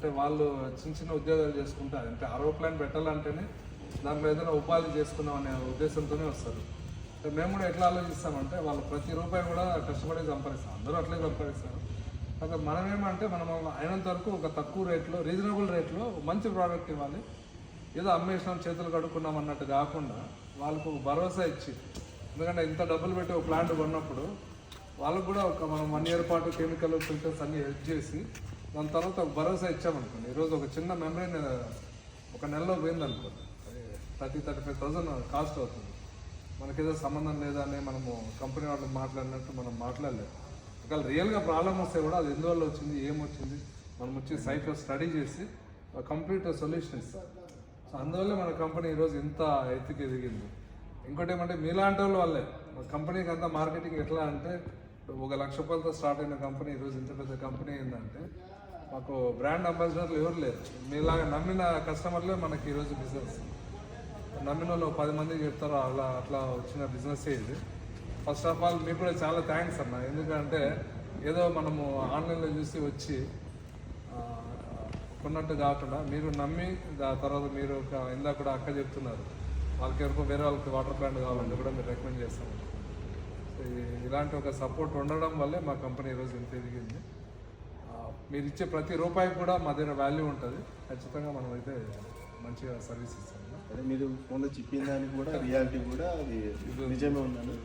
అంటే వాళ్ళు చిన్న చిన్న ఉద్యోగాలు చేసుకుంటారు. అంటే ఆరో ప్లాన్ పెట్టాలంటేనే దాంట్లో ఏదైనా ఉపాధి చేసుకున్నాం అనే ఉద్దేశంతోనే వస్తారు. అంటే మేము కూడా ఎట్లా ఆలోచిస్తామంటే వాళ్ళు ప్రతి రూపాయి కూడా కష్టపడి సంపాదిస్తాం, అందరూ అట్లే సంపాదిస్తారు. అయితే మనం ఏమంటే మనం అయినంత వరకు ఒక తక్కువ రేట్లో, రీజనబుల్ రేట్లో మంచి ప్రోడక్ట్ ఇవ్వాలి. ఏదో అమ్మేసినాం చేతులు కడుక్కున్నాం అన్నట్టు కాకుండా వాళ్ళకు ఒక భరోసా ఇచ్చి, ఎందుకంటే ఇంత డబ్బులు పెట్టి ఒక ప్లాంట్ కొన్నప్పుడు వాళ్ళకు కూడా ఒక మనం 1 year పాటు కెమికల్ ఫిల్టర్స్ అన్నీ హెల్ప్ చేసి దాని తర్వాత ఒక భరోసా ఇచ్చామనుకోండి. ఈరోజు ఒక చిన్న మెమరీని ఒక నెలలో పోయిందనుకోండి, అది 30,000-35,000 కాస్ట్ అవుతుంది. మనకేదో సంబంధం లేదా అని మనము కంపెనీ వాళ్ళు మాట్లాడినట్టు మనం మాట్లాడలేదు. ఒకవేళ రియల్గా ప్రాబ్లం వస్తే కూడా అది ఎందువల్ల వచ్చింది, ఏమొచ్చింది, మనం వచ్చి సైట్లో స్టడీ చేసి కంప్లీట్ సొల్యూషన్ ఇస్తాం. సో అందువల్ల మన కంపెనీ ఈరోజు ఇంత ఎత్తుకి ఎదిగింది. ఇంకోటి ఏమంటే మీలాంటి వాళ్ళ వల్లే మన కంపెనీకి అంతా మార్కెటింగ్ ఎట్లా అంటే, 1,00,000 రూపాయలతో స్టార్ట్ అయిన కంపెనీ ఈరోజు ఇంత పెద్ద కంపెనీ ఏంటంటే మాకు బ్రాండ్ అంబాసిడర్లు ఎవరు లేరు. మీలాగా నమ్మిన కస్టమర్లే మనకి ఈరోజు బిజినెస్. నమ్మిన వాళ్ళు 10 మందికి చెప్తారు, అట్లా వచ్చిన బిజినెస్సే ఇది. ఫస్ట్ ఆఫ్ ఆల్ మీకు కూడా చాలా థ్యాంక్స్ అన్న. ఎందుకంటే ఏదో మనము ఆన్లైన్లో చూసి వచ్చి కొన్నట్టు కాకుండా మీరు నమ్మి తర్వాత మీరు ఇందాక కూడా అక్క చెప్తున్నారు వాళ్ళకి ఎవరికో వేరే వాళ్ళకి వాటర్ ప్లాంట్ కావాలంటే కూడా మీరు రికమెండ్ చేస్తాము. సో ఇలాంటి ఒక సపోర్ట్ ఉండడం వల్లే మా కంపెనీ ఈరోజు ఇంత ఎదిగింది. మీరు ఇచ్చే ప్రతి రూపాయికి కూడా మా దగ్గర వాల్యూ ఉంటుంది. ఖచ్చితంగా మనం అయితే మంచిగా సర్వీస్ ఇస్తాం. అదే మీరు ఫోన్లో చెప్పిన దానికి కూడా రియాలిటీ కూడా అది నిజమే ఉందని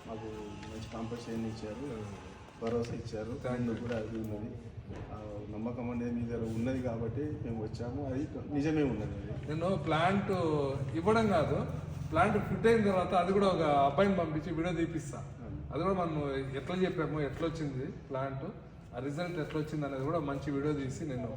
మాకు మంచి కాంపన్సేషన్ ఇచ్చారు, భరోసా ఇచ్చారు. దానిలో కూడా అది ఉన్నది, నమ్మకం అనేది మీ దగ్గర ఉన్నది కాబట్టి మేము వచ్చాము. అది నిజమే ఉన్నది. నేను ప్లాంట్ ఇవ్వడం కాదు, ప్లాంట్ ఫిట్ అయిన తర్వాత అది కూడా ఒక అబ్బాయిని పంపించి వీడియో తీపిస్తా. అది కూడా మనం ఎట్లా చెప్పాము, ఎట్లా వచ్చింది ప్లాంట్, ఆ రిజల్ట్ ఎట్లా వచ్చింది అనేది కూడా మంచి వీడియో తీసి నేను